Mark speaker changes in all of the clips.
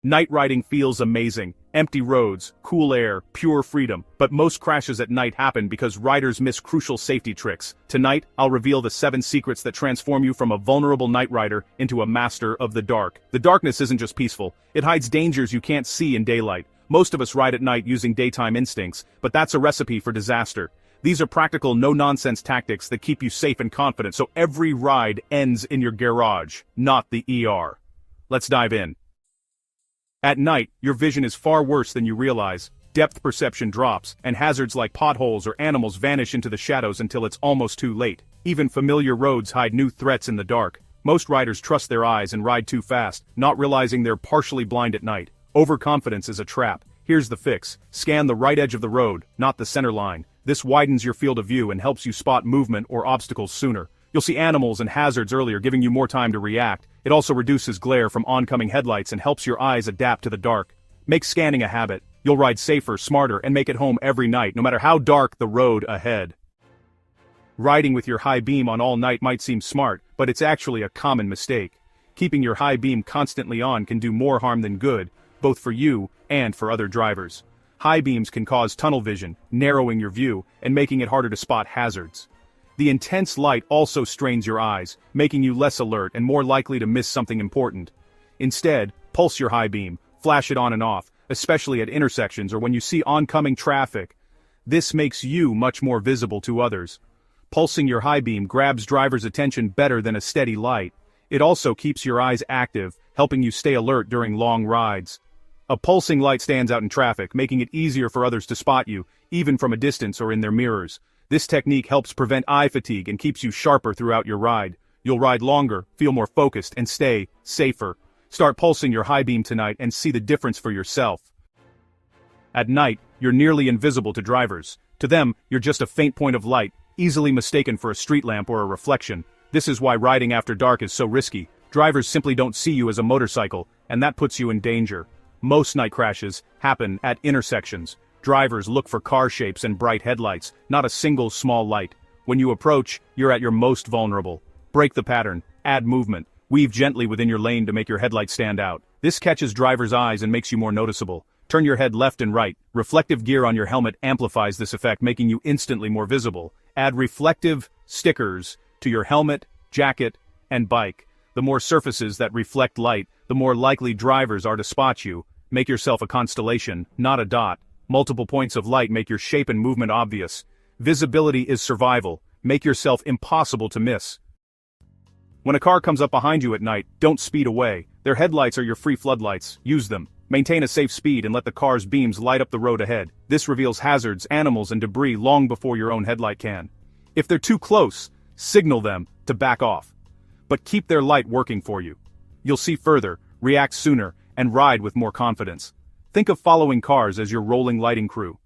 Speaker 1: Night riding feels amazing. Empty roads, cool air, pure freedom. But most crashes at night happen because riders miss crucial safety tricks. Tonight, I'll reveal the 7 secrets that transform you from a vulnerable night rider into a master of the dark. The darkness isn't just peaceful. It hides dangers you can't see in daylight. Most of us ride at night using daytime instincts, but that's a recipe for disaster. These are practical, no-nonsense tactics that keep you safe and confident, so every ride ends in your garage, not the ER. Let's dive in. At night, your vision is far worse than you realize. Depth perception drops, and hazards like potholes or animals vanish into the shadows until it's almost too late. Even familiar roads hide new threats in the dark. Most riders trust their eyes and ride too fast, not realizing they're partially blind at night. Overconfidence is a trap. Here's the fix. Scan the right edge of the road, not the center line. This widens your field of view and helps you spot movement or obstacles sooner. You'll see animals and hazards earlier, giving you more time to react. It also reduces glare from oncoming headlights and helps your eyes adapt to the dark. Make scanning a habit. You'll ride safer, smarter, and make it home every night, no matter how dark the road ahead. Riding with your high beam on all night might seem smart, but it's actually a common mistake. Keeping your high beam constantly on can do more harm than good, both for you and for other drivers. High beams can cause tunnel vision, narrowing your view, and making it harder to spot hazards. The intense light also strains your eyes, making you less alert and more likely to miss something important. Instead, pulse your high beam, flash it on and off, especially at intersections or when you see oncoming traffic. This makes you much more visible to others. Pulsing your high beam grabs drivers' attention better than a steady light. It also keeps your eyes active, helping you stay alert during long rides. A pulsing light stands out in traffic, making it easier for others to spot you, even from a distance or in their mirrors. This technique helps prevent eye fatigue and keeps you sharper throughout your ride. You'll ride longer, feel more focused, and stay safer. Start pulsing your high beam tonight and see the difference for yourself. At night, you're nearly invisible to drivers. To them, you're just a faint point of light, easily mistaken for a street lamp or a reflection. This is why riding after dark is so risky. Drivers simply don't see you as a motorcycle, and that puts you in danger. Most night crashes happen at intersections. Drivers look for car shapes and bright headlights, not a single small light. When you approach, you're at your most vulnerable. Break the pattern, add movement, weave gently within your lane to make your headlights stand out. This catches drivers' eyes and makes you more noticeable. Turn your head left and right. Reflective gear on your helmet amplifies this effect, making you instantly more visible. Add reflective stickers to your helmet, jacket, and bike. The more surfaces that reflect light, the more likely drivers are to spot you. Make yourself a constellation, not a dot. Multiple points of light make your shape and movement obvious. Visibility is survival. Make yourself impossible to miss. When a car comes up behind you at night, don't speed away. Their headlights are your free floodlights. Use them. Maintain a safe speed and let the car's beams light up the road ahead. This reveals hazards, animals, and debris long before your own headlight can. If they're too close, signal them to back off. But keep their light working for you. You'll see further, react sooner, and ride with more confidence. Think of following cars as your rolling lighting crew.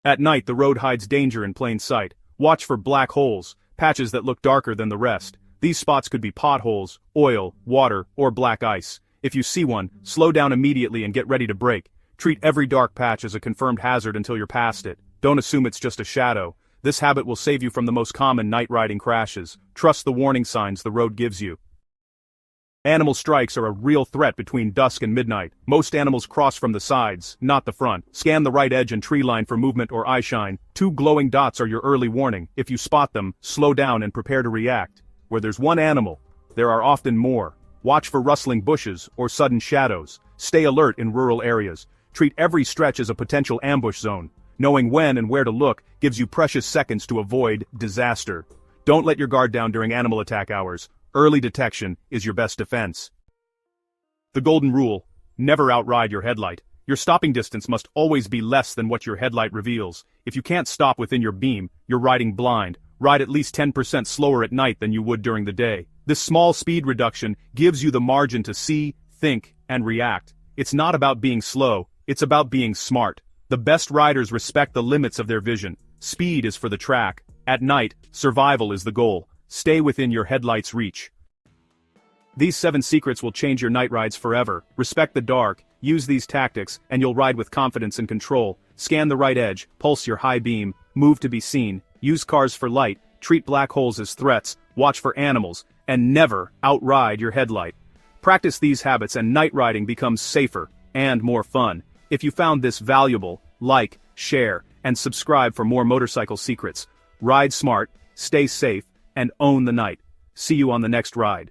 Speaker 1: At night, the road hides danger in plain sight. Watch for black holes, patches that look darker than the rest. These spots could be potholes, oil, water, or black ice. If you see one, slow down immediately and get ready to brake. Treat every dark patch as a confirmed hazard until you're past it. Don't assume it's just a shadow. This habit will save you from the most common night riding crashes. Trust the warning signs the road gives you. Animal strikes are a real threat between dusk and midnight. Most animals cross from the sides, not the front. Scan the right edge and tree line for movement or eye shine. 2 glowing dots are your early warning. If you spot them, slow down and prepare to react. Where there's one animal, there are often more. Watch for rustling bushes or sudden shadows. Stay alert in rural areas. Treat every stretch as a potential ambush zone. Knowing when and where to look gives you precious seconds to avoid disaster. Don't let your guard down during animal attack hours. Early detection is your best defense. The golden rule: never outride your headlight. Your stopping distance must always be less than what your headlight reveals. If you can't stop within your beam, you're riding blind. Ride at least 10% slower at night than you would during the day. This small speed reduction gives you the margin to see, think, and react. It's not about being slow, it's about being smart. The best riders respect the limits of their vision. Speed is for the track. At night, survival is the goal. Stay within your headlight's reach. These 7 secrets will change your night rides forever. Respect the dark, use these tactics, and you'll ride with confidence and control. Scan the right edge, pulse your high beam, move to be seen, use cars for light, treat black holes as threats, watch for animals, and never outride your headlight. Practice these habits and night riding becomes safer and more fun. If you found this valuable, like, share, and subscribe for more motorcycle secrets. Ride smart, stay safe, and own the night. See you on the next ride.